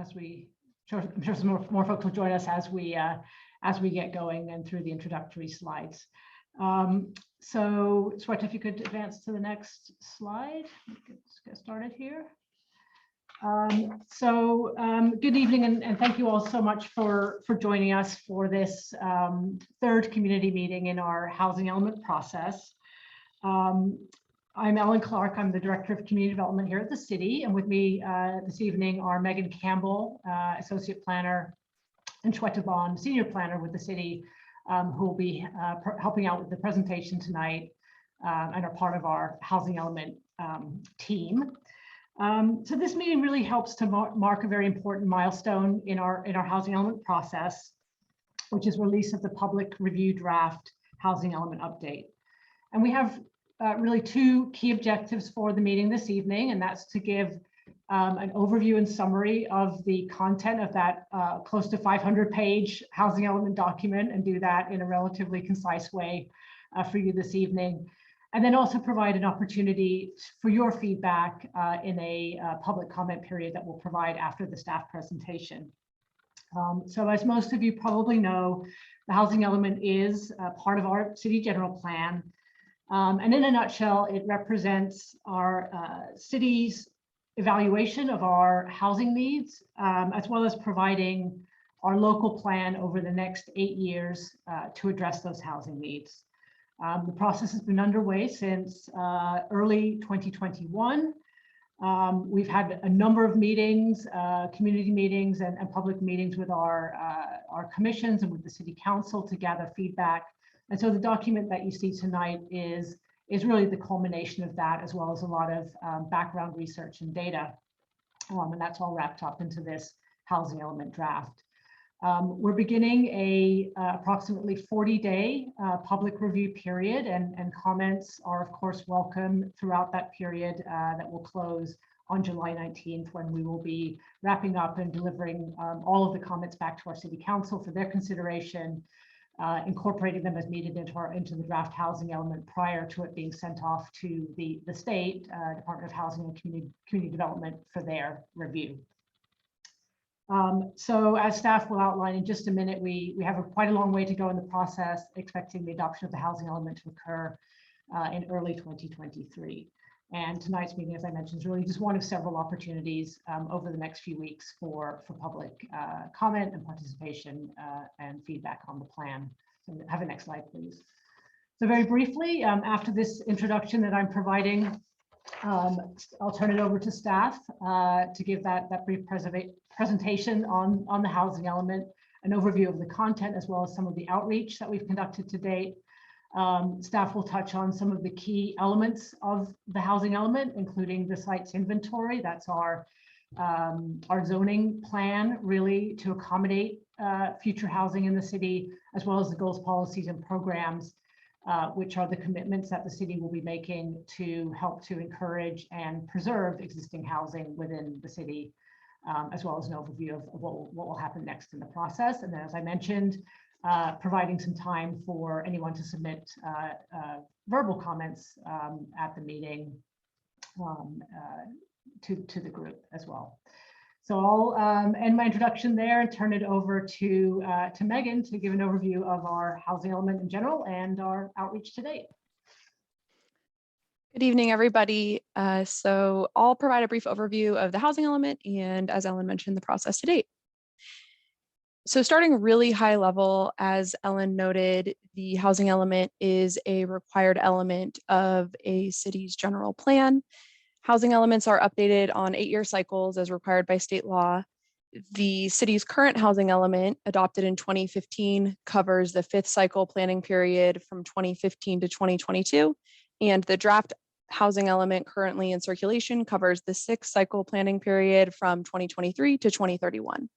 I'm sure some more folks will join us as we get going and through the introductory slides. So, Sweta, if you could advance to the next slide. Let's get started here. Good evening, and thank you all so much for joining us for this third community meeting in our housing element process. I'm Ellen Clark. I'm the Director of Community Development here at the City, and with me this evening are Megan Campbell, Associate Planner, and Shweta Bond, Senior Planner with the City, who will be helping out with the presentation tonight and are part of our housing element team. So this meeting really helps to mark a very important milestone in our housing element process, which is release of the public review draft housing element update. And we have really two key objectives for the meeting this evening, and that's to give an overview and summary of the content of that close to 500-page housing element document, and do that in a relatively concise way for you this evening. And then also provide an opportunity for your feedback in a public comment period that we'll provide after the staff presentation. So as most of you probably know, the housing element is part of our city general plan. And in a nutshell, it represents our city's evaluation of our housing needs, as well as providing our local plan over the next 8 years to address those housing needs. The process has been underway since early 2021. We've had a number of meetings, community meetings and public meetings with our commissions and with the City Council to gather feedback. And so the document that you see tonight is really the culmination of that, as well as a lot of background research and data. And that's all wrapped up into this housing element draft. We're beginning a approximately 40-day public review period, and comments are of course welcome throughout that period that will close on July 19th, when we will be wrapping up and delivering all of the comments back to our City Council for their consideration, incorporating them as needed into the draft housing element prior to it being sent off to the state Department of Housing and Community Development for their review. So as staff will outline in just a minute, we have quite a long way to go in the process, expecting the adoption of the housing element to occur in early 2023. And tonight's meeting, as I mentioned, is really just one of several opportunities over the next few weeks for public comment and participation and feedback on the plan. So have a next slide, please. So very briefly, after this introduction that I'm providing, I'll turn it over to staff to give that brief presentation on the housing element, an overview of the content, as well as some of the outreach that we've conducted to date. Staff will touch on some of the key elements of the housing element, including the site's inventory. That's our zoning plan, really, to accommodate future housing in the city, as well as the goals, policies, and programs, which are the commitments that the city will be making to help to encourage and preserve existing housing within the city, as well as an overview of what will happen next in the process. And then, as I mentioned, providing some time for anyone to submit verbal comments at the meeting to the group as well. So I'll end my introduction there and turn it over to Megan to give an overview of our housing element in general and our outreach to date. Good evening, everybody. So I'll provide a brief overview of the housing element and, as Ellen mentioned, the process to date. So starting really high level, as Ellen noted, the housing element is a required element of a city's general plan. Housing elements are updated on 8-year cycles as required by state law. The city's current housing element, adopted in 2015, covers the 5th cycle planning period from 2015 to 2022, and the draft housing element currently in circulation covers the 6th cycle planning period from 2023 to 2031.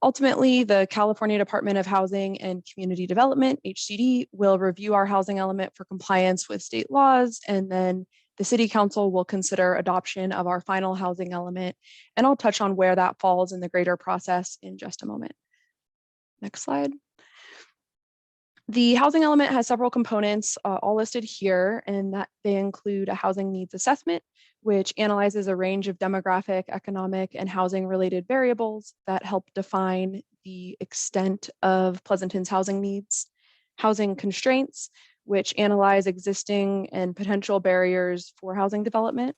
Ultimately, the California Department of Housing and Community Development, HCD, will review our housing element for compliance with state laws, and then the City Council will consider adoption of our final housing element, and I'll touch on where that falls in the greater process in just a moment. Next slide. The housing element has several components, all listed here, and that they include a housing needs assessment, which analyzes a range of demographic, economic, and housing related variables that help define the extent of Pleasanton's housing needs. Housing constraints, which analyze existing and potential barriers for housing development.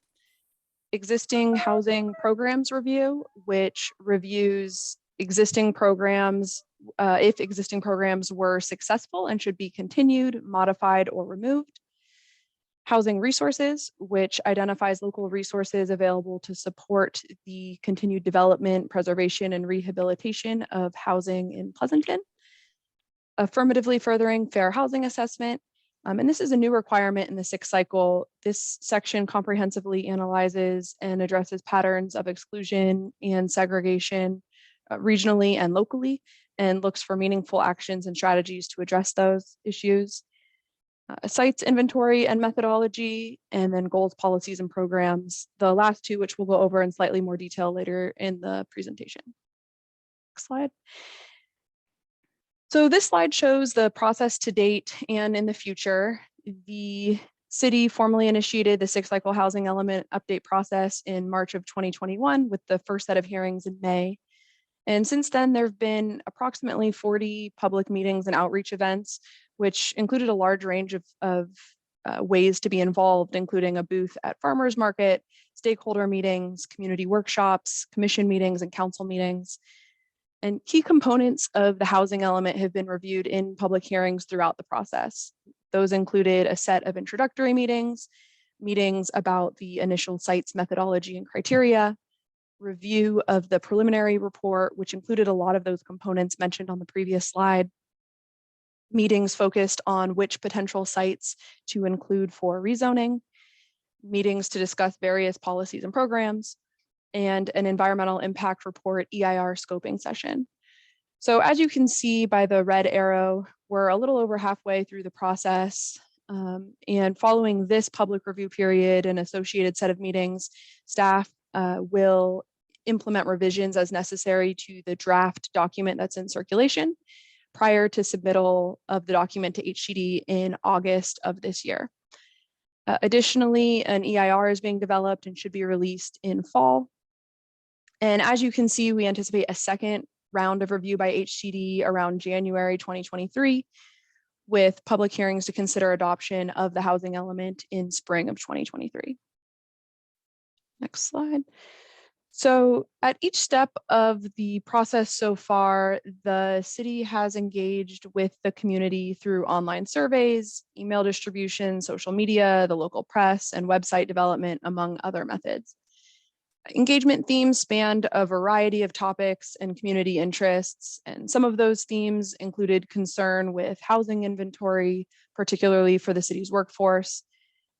Existing housing programs review, which reviews existing programs, if existing programs were successful and should be continued, modified, or removed. Housing resources, which identifies local resources available to support the continued development, preservation, and rehabilitation of housing in Pleasanton. Affirmatively furthering fair housing assessment. And this is a new requirement in the sixth cycle. This section comprehensively analyzes and addresses patterns of exclusion and segregation regionally and locally, and looks for meaningful actions and strategies to address those issues. Sites inventory and methodology, and then goals, policies, and programs. The last two, which we'll go over in slightly more detail later in the presentation. Next slide. So this slide shows the process to date and in the future. The city formally initiated the sixth cycle housing element update process in March of 2021 with the first set of hearings in May. And since then, there have been approximately 40 public meetings and outreach events, which included a large range of ways to be involved, including a booth at farmers market, stakeholder meetings, community workshops, commission meetings, and council meetings. And key components of the housing element have been reviewed in public hearings throughout the process. Those included a set of introductory meetings, meetings about the initial sites methodology and criteria, review of the preliminary report, which included a lot of those components mentioned on the previous slide, meetings focused on which potential sites to include for rezoning, meetings to discuss various policies and programs, and an environmental impact report EIR scoping session. So as you can see by the red arrow, we're a little over halfway through the process. And following this public review period and associated set of meetings, staff will implement revisions as necessary to the draft document that's in circulation prior to submittal of the document to HCD in August of this year. Additionally, an EIR is being developed and should be released in fall. And as you can see, we anticipate a second round of review by HCD around January 2023, with public hearings to consider adoption of the housing element in spring of 2023. Next slide. So at each step of the process so far, the city has engaged with the community through online surveys, email distribution, social media, the local press, and website development, among other methods. Engagement themes spanned a variety of topics and community interests, and some of those themes included concern with housing inventory, particularly for the city's workforce,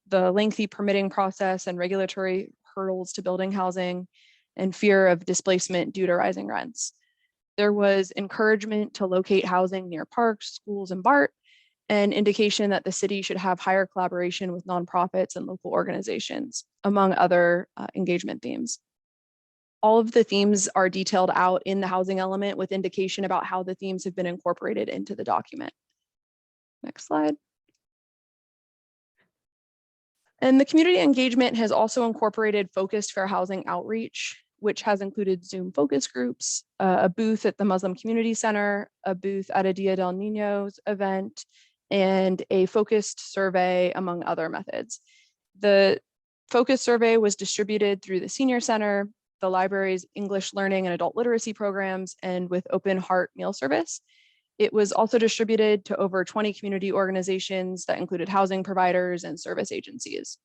the lengthy permitting process and regulatory hurdles to building housing, and fear of displacement due to rising rents. There was encouragement to locate housing near parks, schools, and BART, and indication that the city should have higher collaboration with nonprofits and local organizations, among other engagement themes. All of the themes are detailed out in the housing element with indication about how the themes have been incorporated into the document. Next slide. And the community engagement has also incorporated focused fair housing outreach, which has included Zoom focus groups, a booth at the Muslim Community Center, a booth at a Dia del Niños event, and a focused survey, among other methods. The focus survey was distributed through the Senior Center, the library's English learning and adult literacy programs, and with Open Heart Meal Service. It was also distributed to over 20 community organizations that included housing providers and service agencies.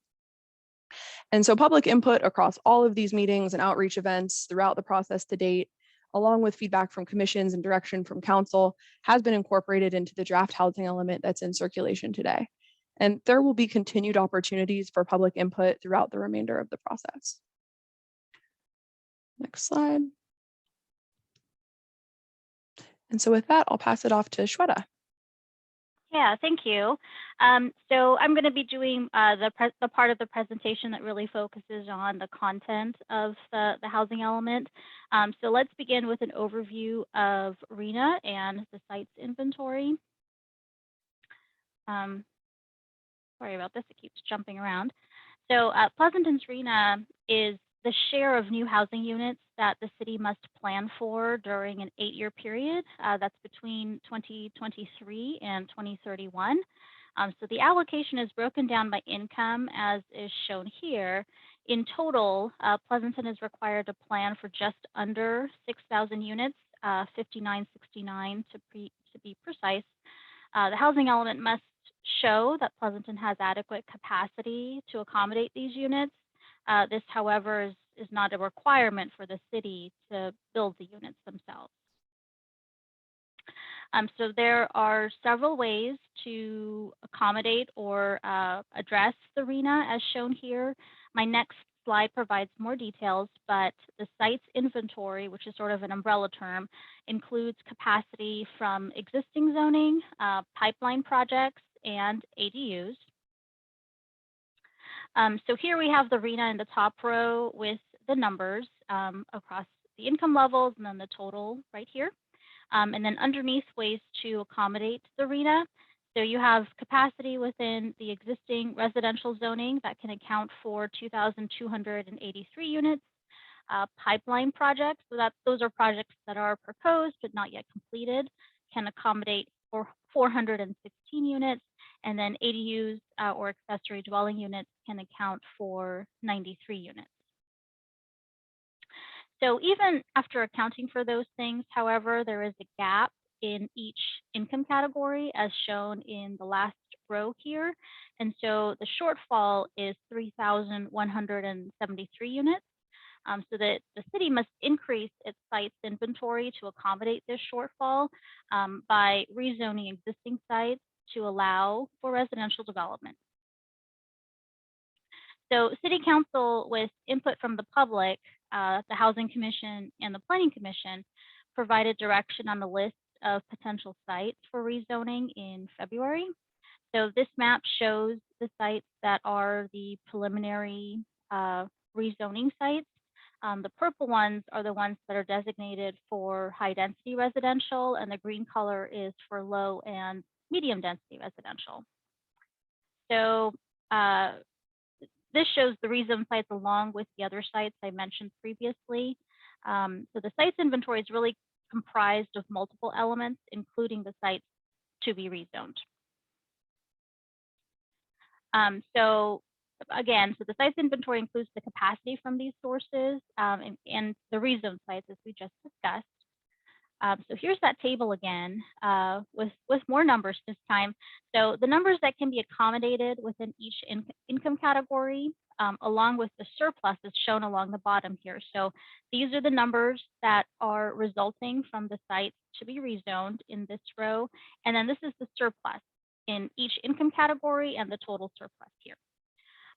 And so public input across all of these meetings and outreach events throughout the process to date, along with feedback from commissions and direction from council, has been incorporated into the draft housing element that's in circulation today. And there will be continued opportunities for public input throughout the remainder of the process. Next slide. And so with that, I'll pass it off to Shweta. Yeah, thank you. So I'm going to be doing the part of the presentation that really focuses on the content of the housing element. So let's begin with an overview of RHNA and the sites inventory. Sorry about this, it keeps jumping around. So Pleasanton's RHNA is the share of new housing units that the city must plan for during an 8-year period. That's between 2023 and 2031. So the allocation is broken down by income as is shown here. In total, Pleasanton is required to plan for just under 6,000 units, 5,969 to be precise. The housing element must show that Pleasanton has adequate capacity to accommodate these units. This, however, is not a requirement for the city to build the units themselves. So there are several ways to accommodate or address the RHNA as shown here. My next slide provides more details, but the site's inventory, which is sort of an umbrella term, includes capacity from existing zoning, pipeline projects, and ADUs. So here we have the RHNA in the top row with the numbers across the income levels and then the total right here. And then underneath, ways to accommodate the RHNA. So you have capacity within the existing residential zoning that can account for 2,283 units. Pipeline projects, so those are projects that are proposed but not yet completed, can accommodate for 416 units. And then ADUs or accessory dwelling units can account for 93 units. So even after accounting for those things, however, there is a gap in each income category as shown in the last row here. And so the shortfall is 3,173 units. So that the city must increase its site's inventory to accommodate this shortfall by rezoning existing sites to allow for residential development. So City Council, with input from the public, the Housing Commission and the Planning Commission, provided direction on the list of potential sites for rezoning in February. So this map shows the sites that are the preliminary rezoning sites. The purple ones are the ones that are designated for high density residential, and the green color is for low and medium density residential. So this shows the rezone sites along with the other sites I mentioned previously. So the sites inventory is really comprised of multiple elements, including the sites to be rezoned. So again, so the sites inventory includes the capacity from these sources and the rezone sites, as we just discussed. So here's that table again with more numbers this time. So the numbers that can be accommodated within each income category, along with the surplus is shown along the bottom here. So these are the numbers that are resulting from the sites to be rezoned in this row. And then this is the surplus in each income category and the total surplus here.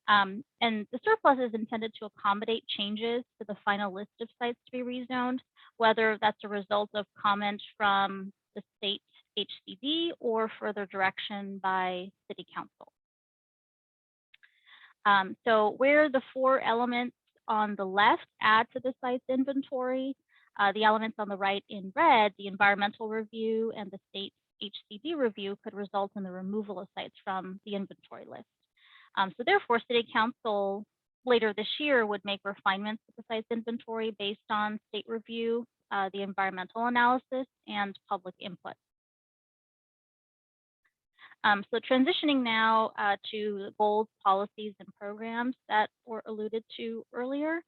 And the surplus is intended to accommodate changes to the final list of sites to be rezoned, whether that's a result of comment from the state HCD or further direction by City Council. So where the 4 elements on the left add to the site's inventory, the elements on the right in red, the environmental review and the state HCD review, could result in the removal of sites from the inventory list. So therefore, City Council later this year would make refinements to the site's inventory based on state review, the environmental analysis, and public input. So transitioning now to the goals, policies, and programs that were alluded to earlier.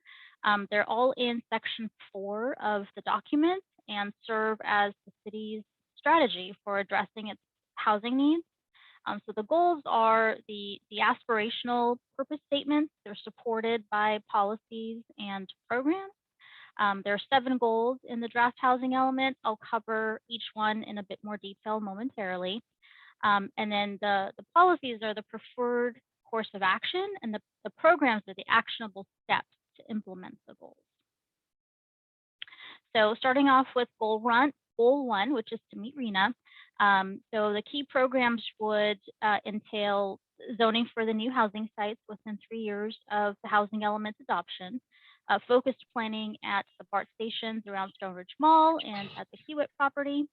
They're all in section 4 of the document and serve as the city's strategy for addressing its housing needs. So the goals are the aspirational purpose statements. They're supported by policies and programs. There are 7 goals in the draft housing element. I'll cover each one in a bit more detail momentarily. And then the policies are the preferred course of action, and the programs are the actionable steps to implement the goals. So starting off with goal 1, which is to meet RHNA. So the key programs would entail zoning for the new housing sites within 3 years of the housing element adoption, focused planning at the BART stations around Stone Ridge Mall and at the Hewitt property,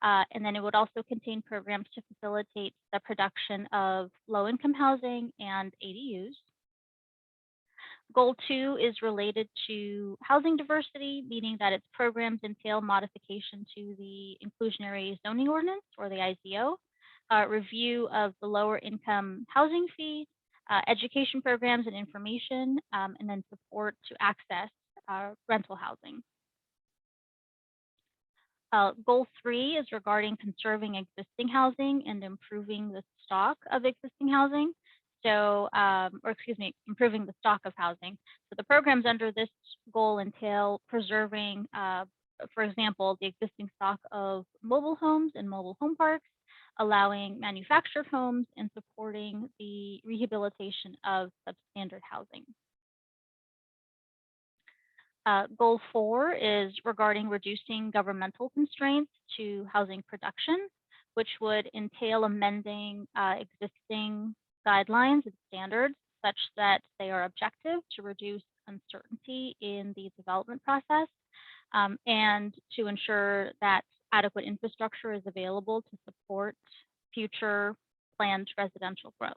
And then it would also contain programs to facilitate the production of low-income housing and ADUs. Goal 2 is related to housing diversity, meaning that its programs entail modification to the inclusionary zoning ordinance, or the IZO, review of the lower income housing fee, education programs and information, and then support to access rental housing. Goal 3 is regarding conserving existing housing and improving the stock of existing housing. So, or excuse me, improving the stock of housing. So the programs under this goal entail preserving, for example, the existing stock of mobile homes and mobile home parks, allowing manufactured homes, and supporting the rehabilitation of substandard housing. Goal 4 is regarding reducing governmental constraints to housing production, which would entail amending existing guidelines and standards such that they are objective to reduce uncertainty in the development process, and to ensure that adequate infrastructure is available to support future planned residential growth.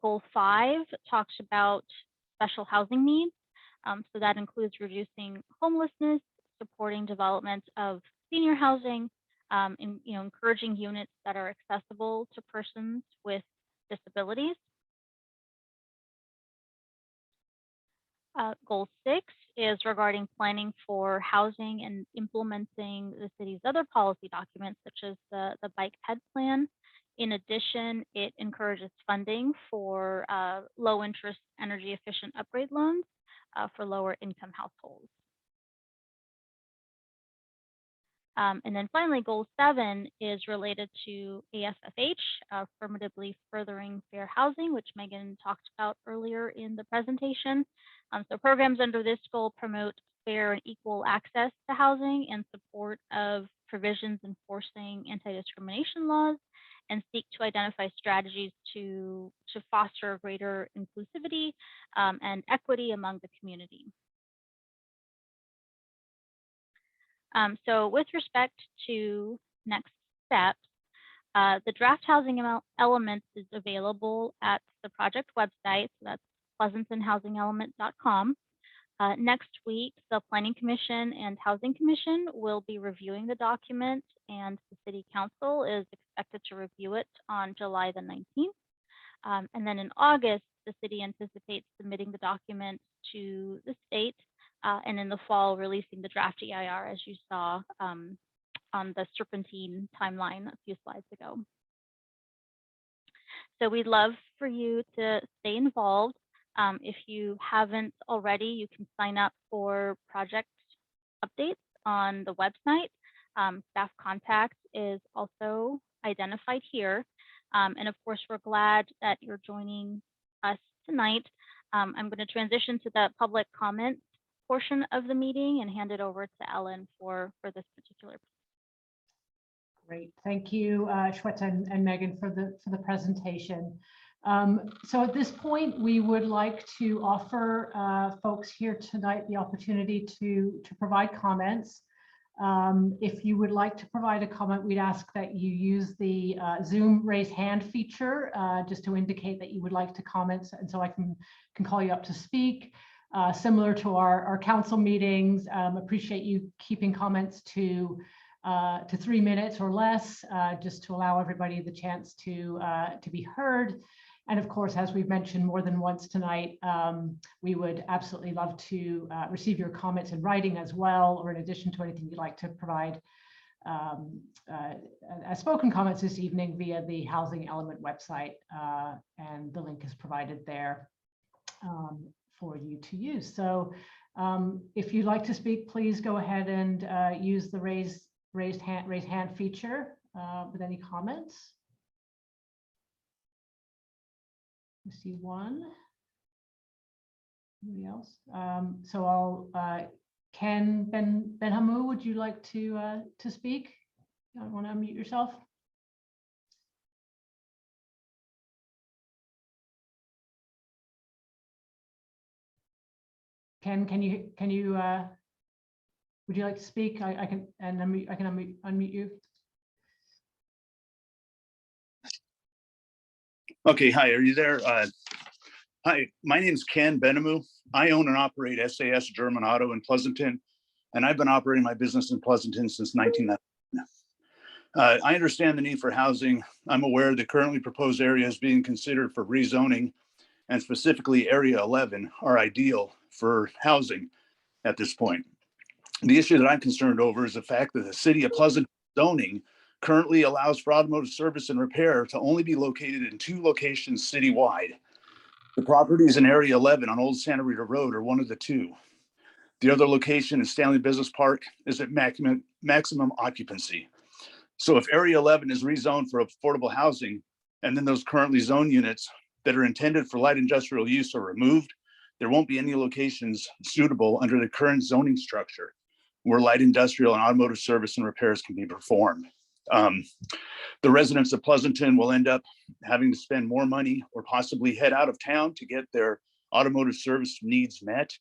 Goal 5 talks about special housing needs. So that includes reducing homelessness, supporting development of senior housing, and encouraging units that are accessible to persons with disabilities. Goal 6 is regarding planning for housing and implementing the city's other policy documents, such as the bike ped plan. In addition, it encourages funding for low interest energy efficient upgrade loans for lower income households. And then finally, goal 7 is related to AFFH, affirmatively furthering fair housing, which Megan talked about earlier in the presentation. So programs under this goal promote fair and equal access to housing and support of provisions enforcing anti-discrimination laws, and seek to identify strategies to foster greater inclusivity and equity among the community. So with respect to next steps, the draft housing elements is available at the project website. So that's pleasantonhousingelement.com. Next week, the Planning Commission and Housing Commission will be reviewing the document, and the City Council is expected to review it on July the 19th. And then in August, the city anticipates submitting the document to the state, and in the fall, releasing the draft EIR, as you saw on the serpentine timeline a few slides ago. So we'd love for you to stay involved. If you haven't already, you can sign up for project updates on the website. Staff contact is also identified here. And of course, we're glad that you're joining us tonight. I'm going to transition to the public comment portion of the meeting and hand it over to Ellen for this particular. Great, thank you, Shweta and Megan, for the presentation. So at this point, we would like to offer folks here tonight the opportunity to provide comments. If you would like to provide a comment, we'd ask that you use the Zoom raise hand feature just to indicate that you would like to comment, and so I can call you up to speak. Similar to our council meetings, appreciate you keeping comments to 3 minutes or less, just to allow everybody the chance to be heard. And of course, as we've mentioned more than once tonight, we would absolutely love to receive your comments in writing as well, or in addition to anything you'd like to provide as spoken comments this evening via the Housing Element website, and the link is provided there for you to use. So if you'd like to speak, please go ahead and use the raise hand feature with any comments. I see one. Anybody else? So I'll Ken Benhamou, would you like to speak? You want to unmute yourself? Ken, would would you like to speak? I can unmute you. Okay, hi, are you there? Hi, my name is Ken Benemu. I own and operate SAS German Auto in Pleasanton, and I've been operating my business in Pleasanton since 1999. I understand the need for housing. I'm aware the currently proposed areas being considered for rezoning, and specifically Area 11, are ideal for housing at this point. The issue that I'm concerned over is the fact that the city of Pleasanton zoning currently allows for automotive service and repair to only be located in 2 locations citywide. The properties in Area 11 on Old Santa Rita Road are one of the 2. The other location in Stanley Business Park is at maximum occupancy. So if Area 11 is rezoned for affordable housing, and then those currently zoned units that are intended for light industrial use are removed, there won't be any locations suitable under the current zoning structure where light industrial and automotive service and repairs can be performed. The residents of Pleasanton will end up having to spend more money or possibly head out of town to get their automotive service needs met.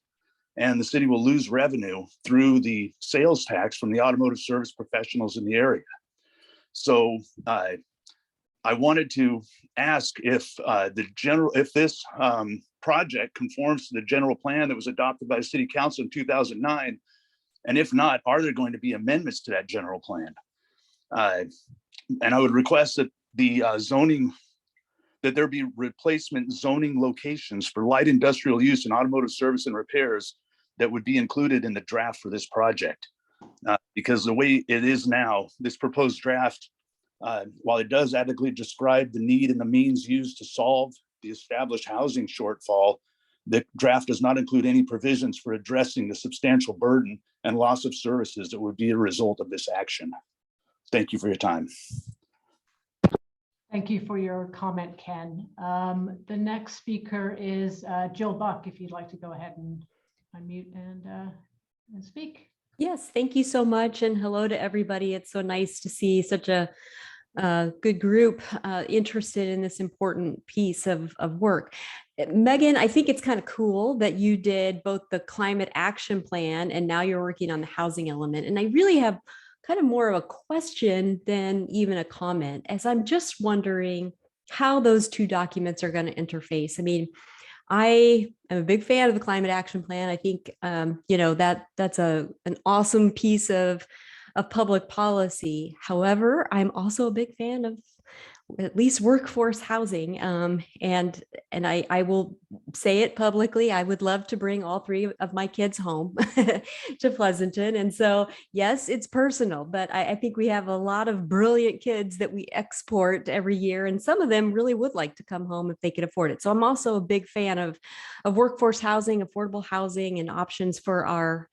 And the city will lose revenue through the sales tax from the automotive service professionals in the area. So I wanted to ask if this project conforms to the general plan that was adopted by the city council in 2009, and if not, are there going to be amendments to that general plan? And I would request that the that there be replacement zoning locations for light industrial use and automotive service and repairs that would be included in the draft for this project. Because the way it is now, this proposed draft, while it does adequately describe the need and the means used to solve the established housing shortfall, the draft does not include any provisions for addressing the substantial burden and loss of services that would be a result of this action. Thank you for your time. Thank you for your comment, Ken. The next speaker is Jill Buck, if you'd like to go ahead and unmute and speak. Yes, thank you so much. And hello to everybody. It's so nice to see such a good group interested in this important piece of work. Megan, I think it's kind of cool that you did both the climate action plan and now you're working on the housing element. And I really have kind of more of a question than even a comment, as I'm just wondering how those 2 documents are going to interface. I mean, I am a big fan of the climate action plan. I think, you know, that's an awesome piece of public policy. However, I'm also a big fan of at least workforce housing. And I will say it publicly. I would love to bring all 3 of my kids home to Pleasanton. And so, yes, it's personal, but I think we have a lot of brilliant kids that we export every year. And some of them really would like to come home if they could afford it. So I'm also a big fan of workforce housing, affordable housing, and options for our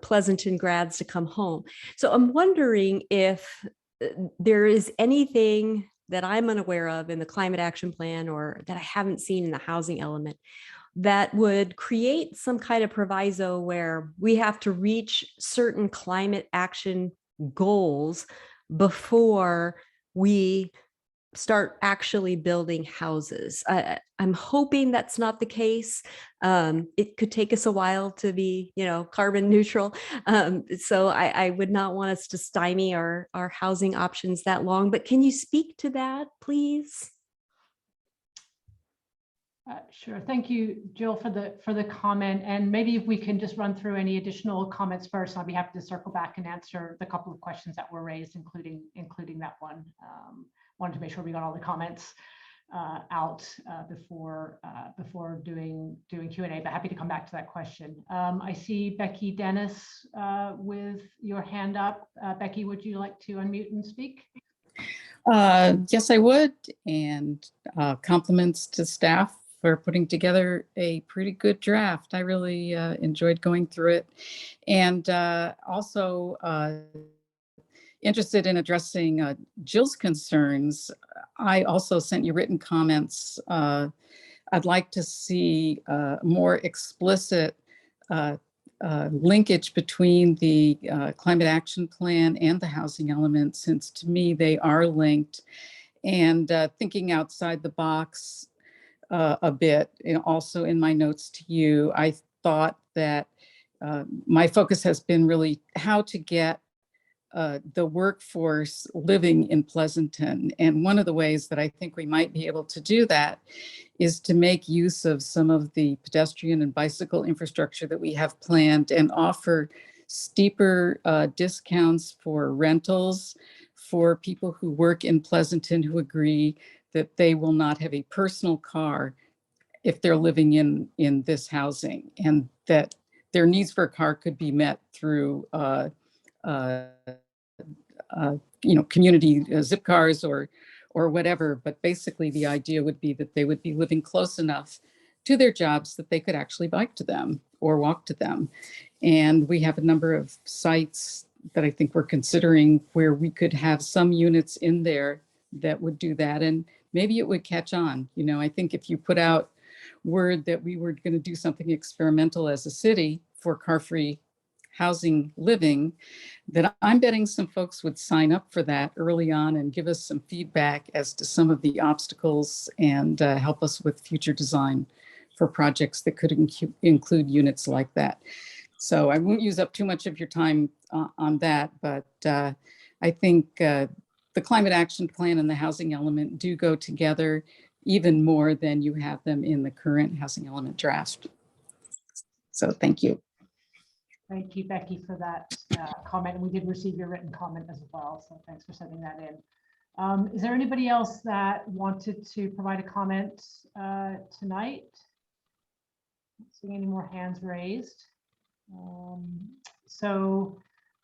Pleasanton grads to come home. So I'm wondering if there is anything that I'm unaware of in the climate action plan or that I haven't seen in the housing element that would create some kind of proviso where we have to reach certain climate action goals before we start actually building houses. I'm hoping that's not the case. It could take us a while to be, you know, carbon neutral. So I would not want us to stymie our housing options that long, but can you speak to that, please? Sure. Thank you, Jill, for the comment. And maybe if we can just run through any additional comments first, I'll be happy to circle back and answer the couple of questions that were raised, including that one. Wanted to make sure we got all the comments out before doing Q&A, but happy to come back to that question. I see Becky Dennis with your hand up. Becky, would you like to unmute and speak? Yes, I would. And compliments to staff for putting together a pretty good draft. I really enjoyed going through it. And also interested in addressing Jill's concerns. I also sent you written comments. I'd like to see more explicit linkage between the climate action plan and the housing element, since to me they are linked. And thinking outside the box a bit, and also in my notes to you, I thought that my focus has been really how to get the workforce living in Pleasanton. And one of the ways that I think we might be able to do that is to make use of some of the pedestrian and bicycle infrastructure that we have planned and offer steeper discounts for rentals for people who work in Pleasanton who agree that they will not have a personal car if they're living in this housing, and that their needs for a car could be met through community zip cars or whatever. But basically the idea would be that they would be living close enough to their jobs that they could actually bike to them or walk to them. And we have a number of sites that I think we're considering where we could have some units in there that would do that. And maybe it would catch on. You know, I think if you put out word that we were going to do something experimental as a city for car-free housing living, that I'm betting some folks would sign up for that early on and give us some feedback as to some of the obstacles and help us with future design for projects that could include units like that. So I won't use up too much of your time on that, but I think the climate action plan and the housing element do go together even more than you have them in the current housing element draft. So thank you. Thank you, Becky, for that comment. And we did receive your written comment as well. So thanks for sending that in. Is there anybody else that wanted to provide a comment tonight? Not seeing any more hands raised. So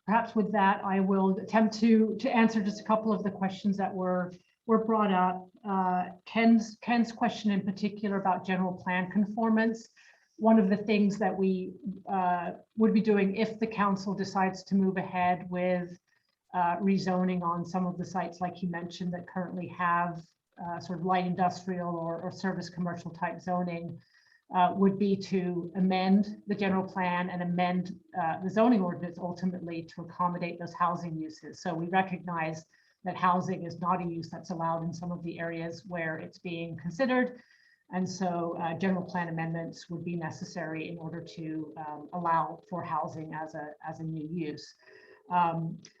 perhaps with that, I will attempt to answer just a couple of the questions that were brought up. Ken's question in particular about general plan conformance. One of the things that we would be doing if the council decides to move ahead with rezoning on some of the sites, like you mentioned, that currently have sort of light industrial or service commercial type zoning, would be to amend the general plan and amend the zoning ordinance ultimately to accommodate those housing uses. So we recognize that housing is not a use that's allowed in some of the areas where it's being considered. And so general plan amendments would be necessary in order to allow for housing as a new use.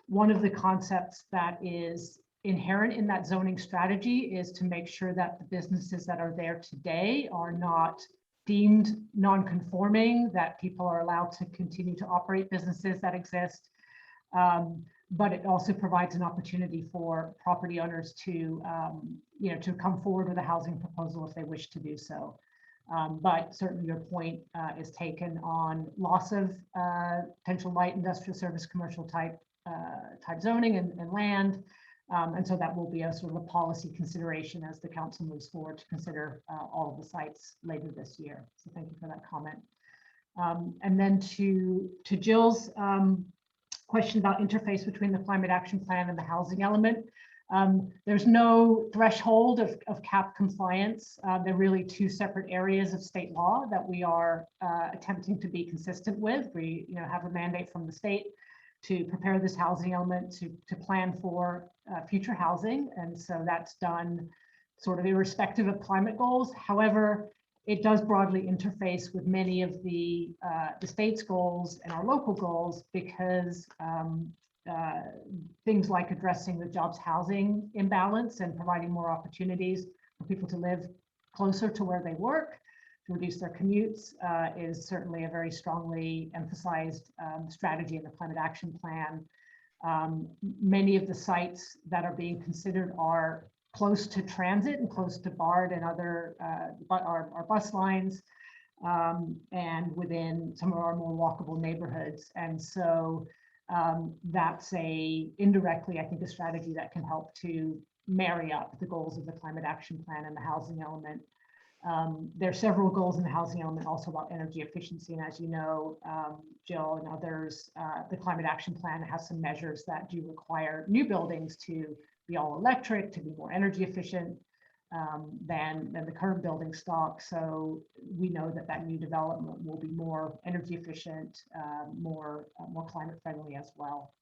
One of the concepts that is inherent in that zoning strategy is to make sure that the businesses that are there today are not deemed non-conforming, that people are allowed to continue to operate businesses that exist. But it also provides an opportunity for property owners to, to come forward with a housing proposal if they wish to do so. But certainly your point is taken on loss of potential light industrial service commercial type zoning and land. And so that will be a sort of a policy consideration as the council moves forward to consider all of the sites later this year. So thank you for that comment. And then to Jill's question about interface between the climate action plan and the housing element. There's no threshold of CAP compliance. They're really two separate areas of state law that we are attempting to be consistent with. We have a mandate from the state to prepare this housing element to plan for future housing. And so that's done sort of irrespective of climate goals. However, it does broadly interface with many of the state's goals and our local goals, because things like addressing the jobs housing imbalance and providing more opportunities for people to live closer to where they work, to reduce their commutes, is certainly a very strongly emphasized strategy in the climate action plan. Many of the sites that are being considered are close to transit and close to BART and other our bus lines, and within some of our more walkable neighborhoods. And so that's indirectly, I think, a strategy that can help to marry up the goals of the climate action plan and the housing element. There are several goals in the housing element also about energy efficiency. And as you know, Jill and others, the climate action plan has some measures that do require new buildings to be all electric, to be more energy efficient than the current building stock. So we know that new development will be more energy efficient, more climate friendly as well.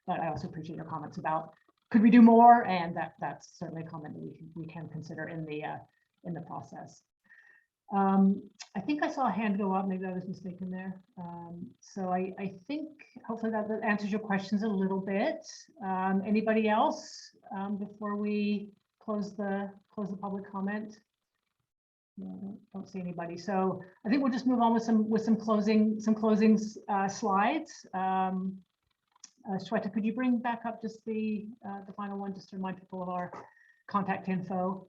But I also appreciate your comments about could we do more, and that's certainly a comment that we can consider in the process. I think I saw a hand go up, maybe I was mistaken there. So I think hopefully that answers your questions a little bit. Anybody else before we close the public comment? No, don't see anybody. So I think we'll just move on with some closing slides. Shweta, could you bring back up just the final one, just to remind people of our contact info?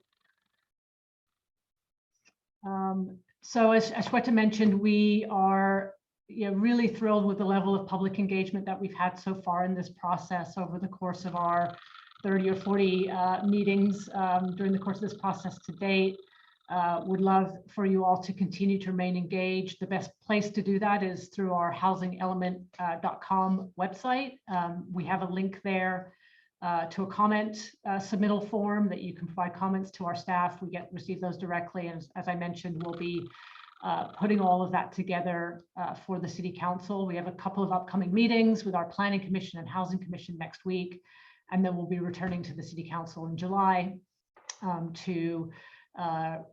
So as Shweta mentioned, we are really thrilled with the level of public engagement that we've had so far in this process over the course of our 30 or 40 meetings during the course of this process to date. Would love for you all to continue to remain engaged. The best place to do that is through our housingelement.com website. We have a link there to a comment submittal form that you can provide comments to our staff. We receive those directly, and as I mentioned, we'll be putting all of that together for the City Council. We have a couple of upcoming meetings with our Planning Commission and Housing Commission next week, and then we'll be returning to the City Council in July to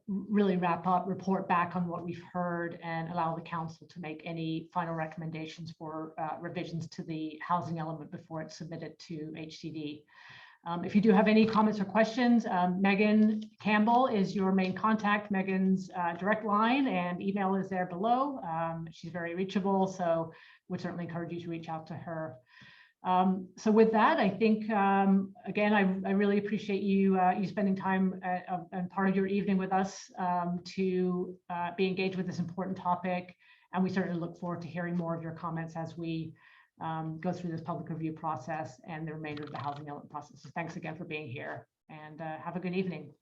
really wrap up, report back on what we've heard, and allow the council to make any final recommendations for revisions to the housing element before it's submitted to HCD. If you do have any comments or questions, Megan Campbell is your main contact. Megan's direct line and email is there below. She's very reachable, so would certainly encourage you to reach out to her. So with that, I think, again, I really appreciate you spending time and part of your evening with us to be engaged with this important topic. And we certainly look forward to hearing more of your comments as we go through this public review process and the remainder of the housing element process. So thanks again for being here, and have a good evening.